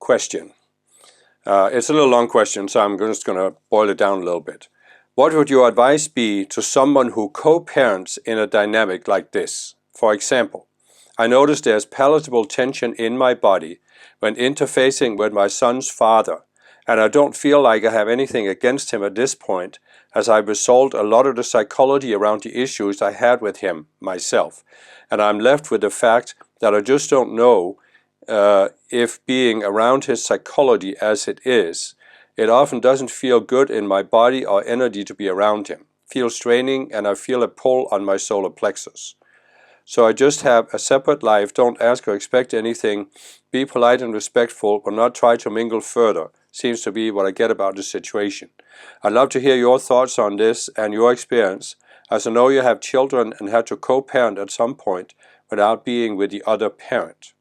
question. It's a little long question, so I'm just going to boil it down a little bit. What would your advice be to someone who co-parents in a dynamic like this? For example, I notice there's palatable tension in my body when interfacing with my son's father, and I don't feel like I have anything against him at this point, as I've resolved a lot of the psychology around the issues I had with him myself, and I'm left with the fact that I just don't know if being around his psychology as it is, it often doesn't feel good in my body or energy to be around him. Feels draining, and I feel a pull on my solar plexus. So I just have a separate life, don't ask or expect anything, be polite and respectful, but not try to mingle further, seems to be what I get about the situation. I'd love to hear your thoughts on this and your experience, as I know you have children and had to co-parent at some point without being with the other parent.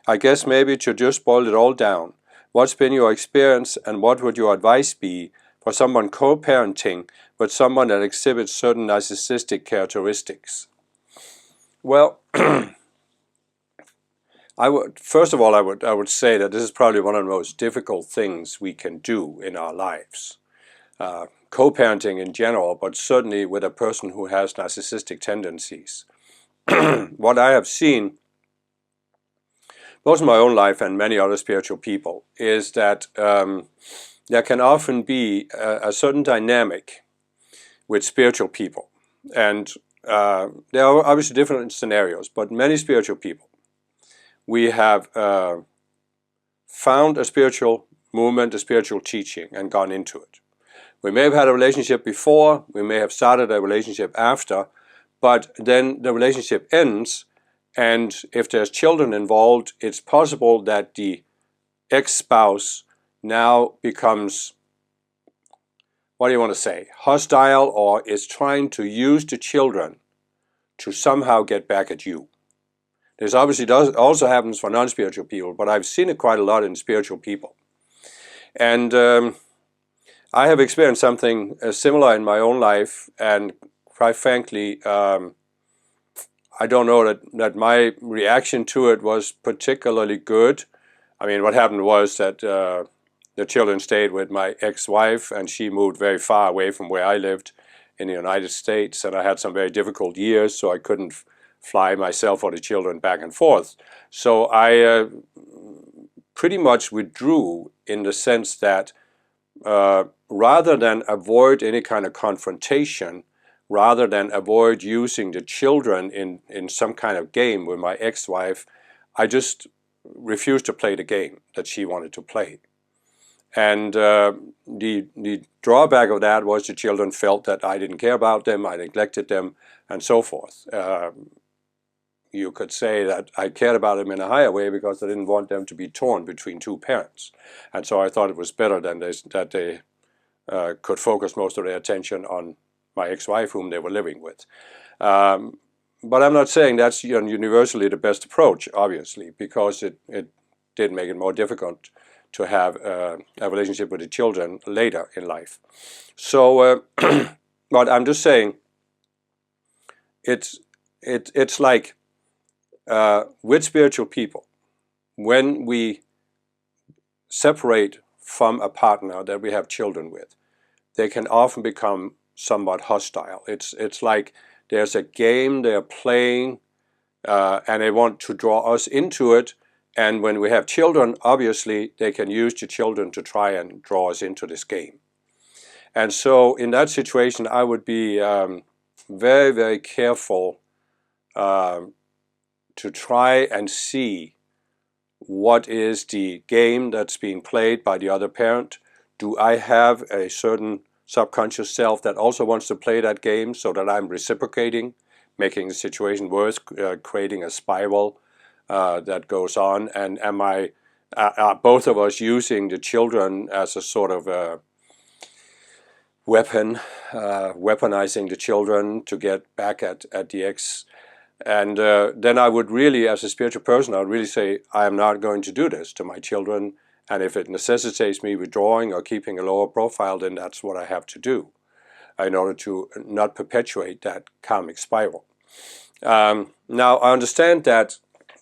I guess maybe to just boil it all down, what's been your experience and what would your advice be for someone co-parenting with someone that exhibits certain narcissistic characteristics? Well, first of all, I would say that this is probably one of the most difficult things we can do in our lives. Co-parenting in general, but certainly with a person who has narcissistic tendencies. What I have seen, both in my own life and many other spiritual people, is that there can often be a certain dynamic with spiritual people. And there are obviously different scenarios, but many spiritual people, we have found a spiritual movement, a spiritual teaching, and gone into it. We may have had a relationship before, we may have started a relationship after, but then the relationship ends, and if there's children involved, it's possible that the ex-spouse now becomes, what do you want to say, hostile, or is trying to use the children to somehow get back at you. This obviously also happens for non-spiritual people, but I've seen it quite a lot in spiritual people. And I have experienced something similar in my own life, and quite frankly, I don't know that my reaction to it was particularly good. I mean, what happened was that the children stayed with my ex-wife, and she moved very far away from where I lived in the United States, and I had some very difficult years, so I couldn't fly myself or the children back and forth. So I pretty much withdrew in the sense that rather than avoid any kind of confrontation, rather than avoid using the children in some kind of game with my ex-wife, I just refused to play the game that she wanted to play. And the drawback of that was the children felt that I didn't care about them, I neglected them, and so forth. You could say that I cared about them in a higher way because I didn't want them to be torn between two parents. And so I thought it was better than that they could focus most of their attention on my ex-wife whom they were living with. But I'm not saying that's universally the best approach, obviously, because it did make it more difficult to have a relationship with the children later in life. So, but I'm just saying, it's like with spiritual people, when we separate from a partner that we have children with, they can often become somewhat hostile. It's like there's a game they're playing, and they want to draw us into it. And when we have children, obviously, they can use the children to try and draw us into this game. And so in that situation, I would be very, very careful to try and see what is the game that's being played by the other parent. Do I have a certain subconscious self that also wants to play that game so that I'm reciprocating, making the situation worse, creating a spiral that goes on? And am I, are both of us using the children as a sort of weapon, weaponizing the children to get back at the ex? And then I would really, as a spiritual person, I would really say, I am not going to do this to my children. And if it necessitates me withdrawing or keeping a lower profile, then that's what I have to do in order to not perpetuate that karmic spiral. Now, I understand that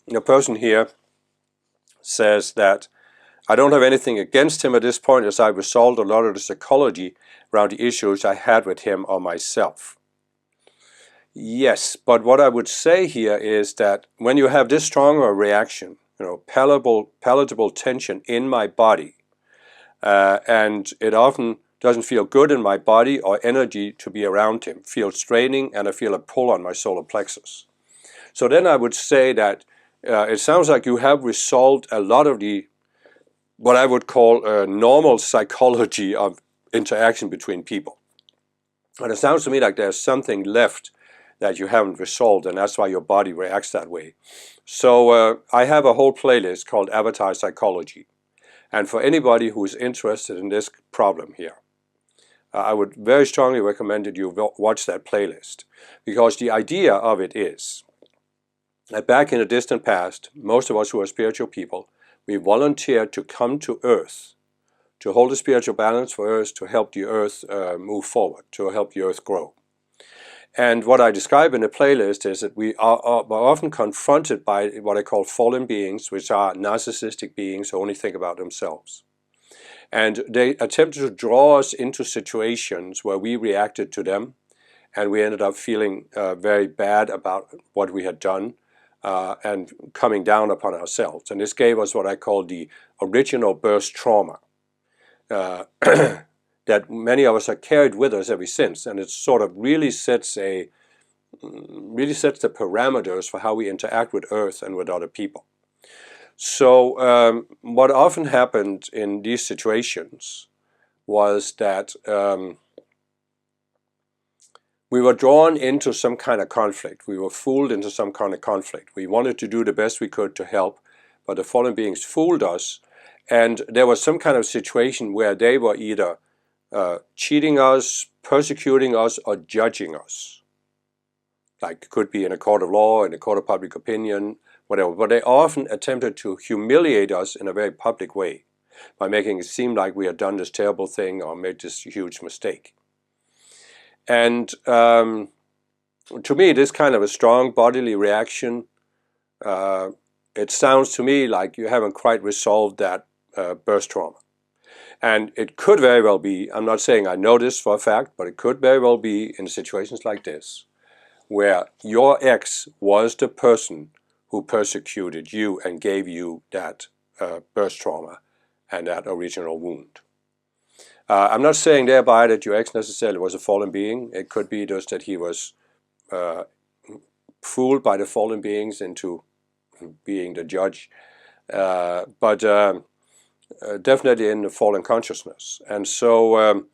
the person here says that I don't have anything against him at this point, as I resolved a lot of the psychology around the issues I had with him or myself. Yes, but what I would say here is that when you have this strong a reaction, palatable tension in my body, and it often doesn't feel good in my body or energy to be around him, feels draining, and I feel a pull on my solar plexus. So then I would say that it sounds like you have resolved a lot of the what I would call normal psychology of interaction between people. And it sounds to me like there's something left that you haven't resolved, and that's why your body reacts that way. So I have a whole playlist called Avatar Psychology. And for anybody who is interested in this problem here, I would very strongly recommend that you watch that playlist. Because the idea of it is that back in the distant past, most of us who are spiritual people, we volunteered to come to Earth, to hold a spiritual balance for Earth, to help the Earth move forward, to help the Earth grow. And what I describe in the playlist is that we are often confronted by what I call fallen beings, which are narcissistic beings who only think about themselves. And they attempted to draw us into situations where we reacted to them, and we ended up feeling very bad about what we had done and coming down upon ourselves. And this gave us what I call the original birth trauma. That many of us have carried with us ever since, and it sort of really sets the parameters for how we interact with Earth and with other people. So what often happened in these situations was that we were drawn into some kind of conflict. We were fooled into some kind of conflict. We wanted to do the best we could to help, but the fallen beings fooled us, and there was some kind of situation where they were either cheating us, persecuting us, or judging us. Like it could be in a court of law, in a court of public opinion, whatever. But they often attempted to humiliate us in a very public way by making it seem like we had done this terrible thing or made this huge mistake. And to me, this kind of a strong bodily reaction, it sounds to me like you haven't quite resolved that birth trauma. And it could very well be, I'm not saying I know this for a fact, but it could very well be in situations like this, where your ex was the person who persecuted you and gave you that birth trauma and that original wound. I'm not saying thereby that your ex necessarily was a fallen being. It could be just that he was fooled by the fallen beings into being the judge. But definitely in the fallen consciousness. And so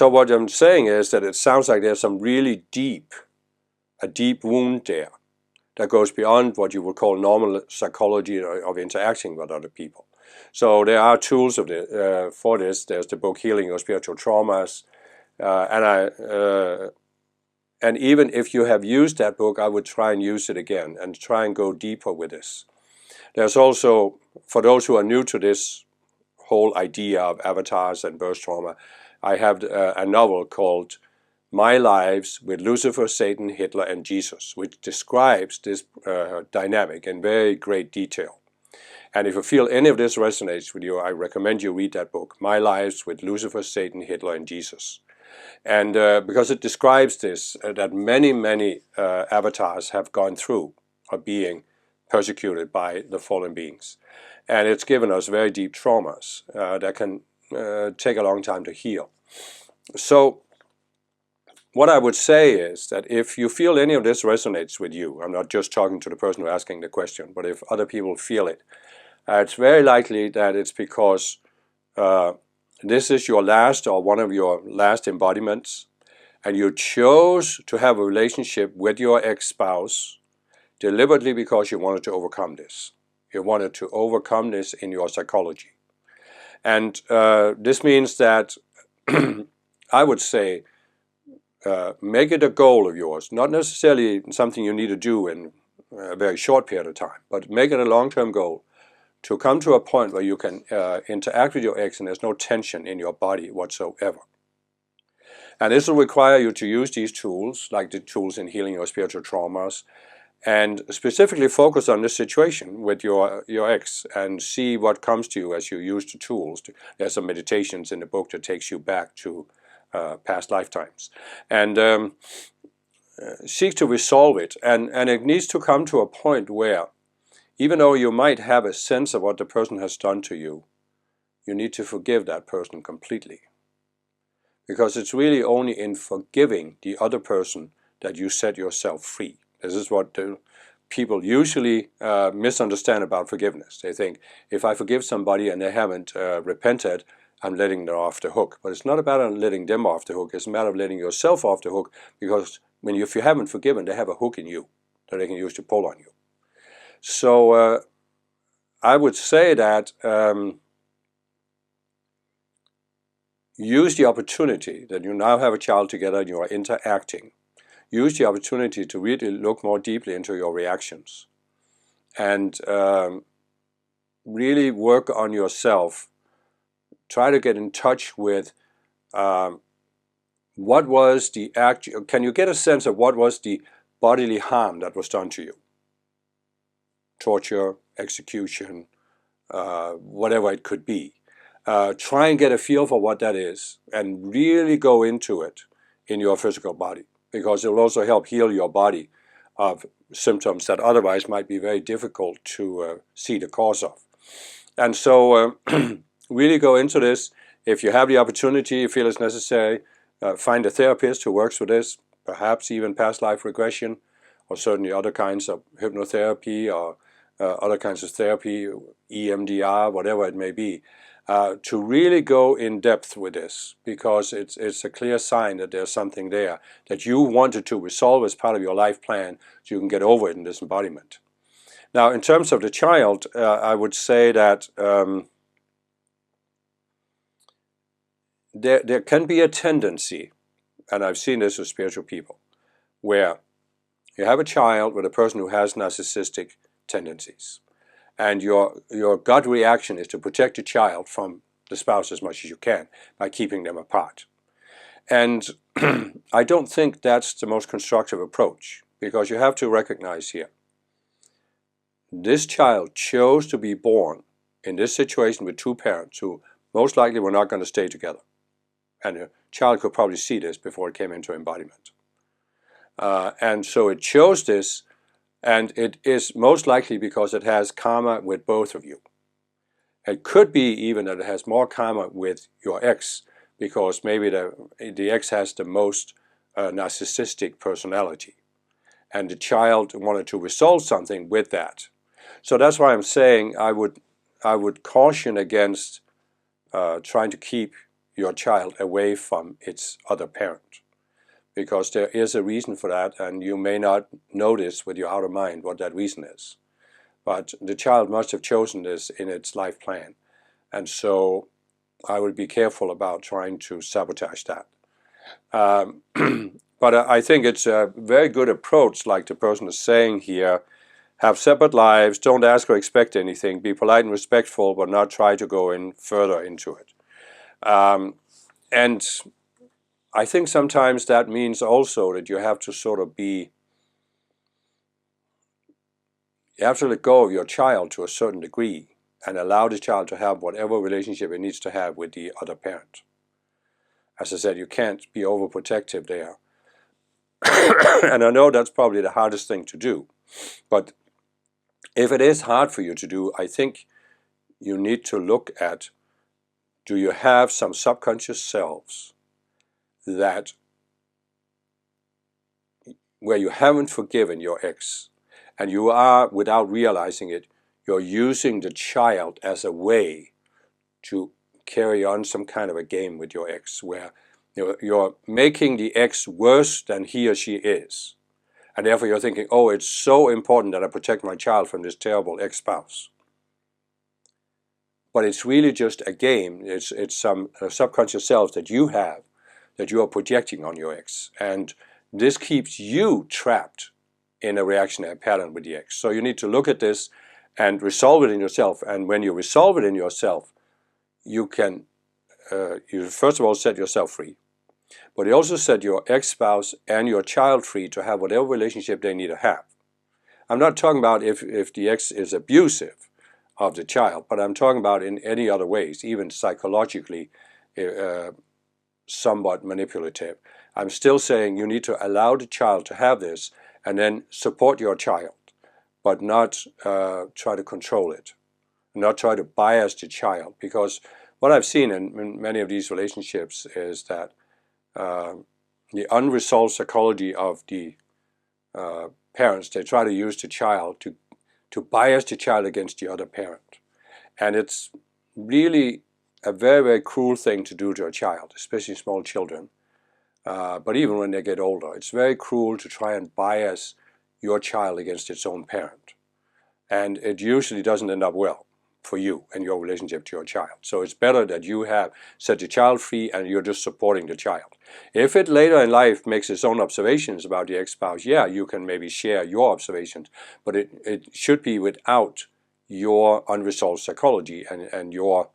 what I'm saying is that it sounds like there's some really a deep wound there that goes beyond what you would call normal psychology of interacting with other people. So there are tools for this. There's the book Healing Your Spiritual Traumas, and even if you have used that book, I would try and use it again and try and go deeper with this. There's also, for those who are new to this whole idea of avatars and birth trauma, I have a novel called My Lives with Lucifer, Satan, Hitler, and Jesus, which describes this dynamic in very great detail. And if you feel any of this resonates with you, I recommend you read that book, My Lives with Lucifer, Satan, Hitler, and Jesus. And because it describes this, that many avatars have gone through or being persecuted by the fallen beings. And it's given us very deep traumas that can take a long time to heal. So what I would say is that if you feel any of this resonates with you, I'm not just talking to the person who's asking the question, but if other people feel it, it's very likely that it's because this is your last or one of your last embodiments, and you chose to have a relationship with your ex-spouse deliberately because you wanted to overcome this. You wanted to overcome this in your psychology. And this means that I would say make it a goal of yours, not necessarily something you need to do in a very short period of time, but make it a long-term goal to come to a point where you can interact with your ex and there's no tension in your body whatsoever. And this will require you to use these tools, like the tools in Healing Your Spiritual Traumas, and specifically focus on this situation with your ex and see what comes to you as you use the tools. There's some meditations in the book that takes you back to past lifetimes, and seek to resolve it. And it needs to come to a point where, even though you might have a sense of what the person has done to you, you need to forgive that person completely. Because it's really only in forgiving the other person that you set yourself free. This is what the people usually misunderstand about forgiveness. They think, if I forgive somebody and they haven't repented, I'm letting them off the hook. But it's not about letting them off the hook. It's a matter of letting yourself off the hook, because if you haven't forgiven, they have a hook in you that they can use to pull on you. So I would say that use the opportunity that you now have a child together and you are interacting. Use the opportunity to really look more deeply into your reactions and really work on yourself. Try to get in touch with what was the act. Can you get a sense of what was the bodily harm that was done to you? Torture, execution, whatever it could be. Try and get a feel for what that is and really go into it in your physical body, because it will also help heal your body of symptoms that otherwise might be very difficult to see the cause of. And so really go into this. If you have the opportunity, you feel it's necessary, find a therapist who works with this, perhaps even past life regression, or certainly other kinds of hypnotherapy or other kinds of therapy, EMDR, whatever it may be, to really go in depth with this, because it's a clear sign that there's something there that you wanted to resolve as part of your life plan so you can get over it in this embodiment. Now, in terms of the child, I would say that there can be a tendency, and I've seen this with spiritual people, where you have a child with a person who has narcissistic tendencies, and your gut reaction is to protect the child from the spouse as much as you can by keeping them apart. And I don't think that's the most constructive approach, because you have to recognize here, this child chose to be born in this situation with two parents who most likely were not going to stay together. And the child could probably see this before it came into embodiment. And so it chose this, and it is most likely because it has karma with both of you. It could be even that it has more karma with your ex, because maybe the ex has the most narcissistic personality, and the child wanted to resolve something with that. So that's why I'm saying I would caution against trying to keep your child away from its other parent, because there is a reason for that, and you may not notice with your outer mind what that reason is. But the child must have chosen this in its life plan, and so I would be careful about trying to sabotage that. But I think it's a very good approach, like the person is saying here. Have separate lives, don't ask or expect anything, be polite and respectful, but not try to go in further into it. And I think sometimes that means also that you have to sort of you have to let go of your child to a certain degree and allow the child to have whatever relationship it needs to have with the other parent. As I said, you can't be overprotective there. And I know that's probably the hardest thing to do. But if it is hard for you to do, I think you need to look at, do you have some subconscious selves that where you haven't forgiven your ex, and you are, without realizing it, you're using the child as a way to carry on some kind of a game with your ex, where you're making the ex worse than he or she is. And therefore you're thinking, oh, it's so important that I protect my child from this terrible ex-spouse. But it's really just a game. It's some subconscious selves that you have, that you are projecting on your ex. And this keeps you trapped in a reactionary pattern with the ex. So you need to look at this and resolve it in yourself. And when you resolve it in yourself, you can, you first of all set yourself free. But you also set your ex-spouse and your child free to have whatever relationship they need to have. I'm not talking about if the ex is abusive of the child, but I'm talking about in any other ways, even psychologically somewhat manipulative. I'm still saying you need to allow the child to have this and then support your child, but not try to control it, not try to bias the child. Because what I've seen in many of these relationships is that the unresolved psychology of the parents, they try to use the child to bias the child against the other parent. And it's really a very, very cruel thing to do to a child, especially small children. But even when they get older, it's very cruel to try and bias your child against its own parent. And it usually doesn't end up well for you and your relationship to your child. So it's better that you have set the child free and you're just supporting the child. If it later in life makes its own observations about the ex-spouse, yeah, you can maybe share your observations, but it should be without your unresolved psychology and your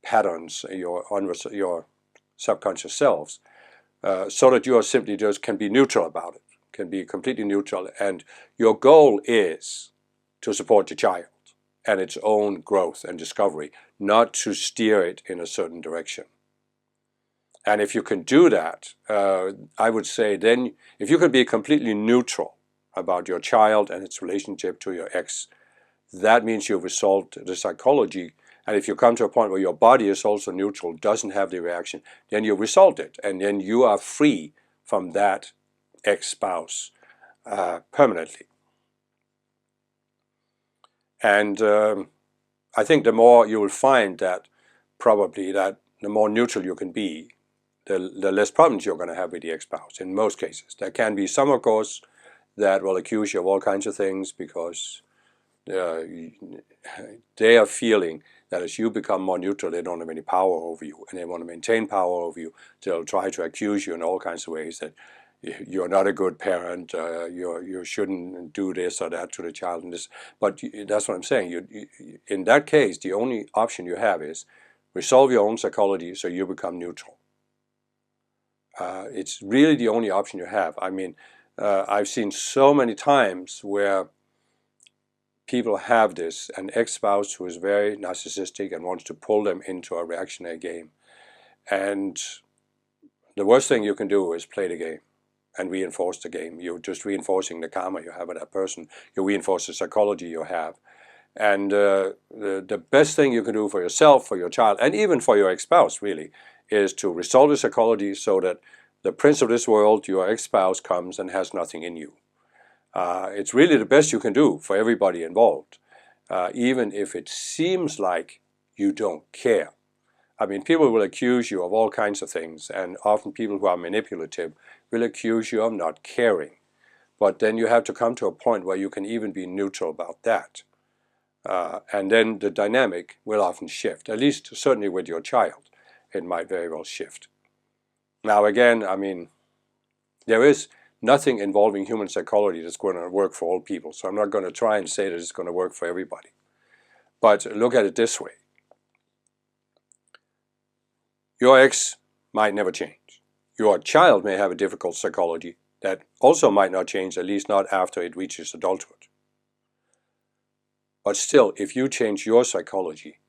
patterns, your subconscious selves, so that you are simply just can be neutral about it, can be completely neutral. And your goal is to support the child and its own growth and discovery, not to steer it in a certain direction. And if you can do that, I would say then, if you can be completely neutral about your child and its relationship to your ex, that means you've resolved the psychology. And if you come to a point where your body is also neutral, doesn't have the reaction, then you've resolved it. And then you are free from that ex-spouse permanently. And I think the more you will find that probably that the more neutral you can be, the less problems you're going to have with the ex-spouse in most cases. There can be some, of course, that will accuse you of all kinds of things because they are feeling that as you become more neutral, they don't have any power over you and they want to maintain power over you. They'll try to accuse you in all kinds of ways that you're not a good parent, you shouldn't do this or that to the child. And this. But that's what I'm saying. In that case, the only option you have is resolve your own psychology so you become neutral. It's really the only option you have. I mean, I've seen so many times where people have this, an ex-spouse who is very narcissistic and wants to pull them into a reactionary game. And the worst thing you can do is play the game and reinforce the game. You're just reinforcing the karma you have with that person. You reinforce the psychology you have. And the best thing you can do for yourself, for your child, and even for your ex-spouse, really, is to resolve the psychology so that the prince of this world, your ex-spouse, comes and has nothing in you. It's really the best you can do for everybody involved, even if it seems like you don't care. I mean, people will accuse you of all kinds of things, and often people who are manipulative will accuse you of not caring. But then you have to come to a point where you can even be neutral about that. And then the dynamic will often shift, at least certainly with your child. It might very well shift. Now again, I mean, there is nothing involving human psychology that's going to work for all people. So I'm not going to try and say that it's going to work for everybody. But look at it this way. Your ex might never change. Your child may have a difficult psychology that also might not change, at least not after it reaches adulthood. But still, if you change your psychology,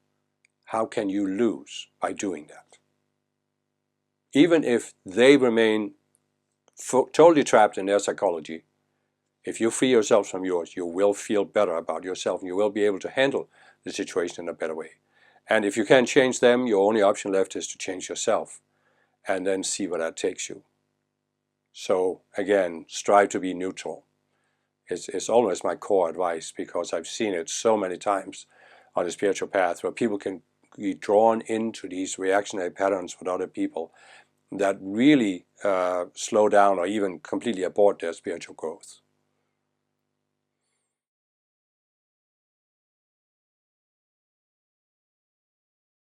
how can you lose by doing that? Even if they remain totally trapped in their psychology, if you free yourself from yours, you will feel better about yourself and you will be able to handle the situation in a better way. And if you can't change them, your only option left is to change yourself and then see where that takes you. So again, strive to be neutral. It's always my core advice because I've seen it so many times on the spiritual path where people can be drawn into these reactionary patterns with other people that really slow down or even completely abort their spiritual growth.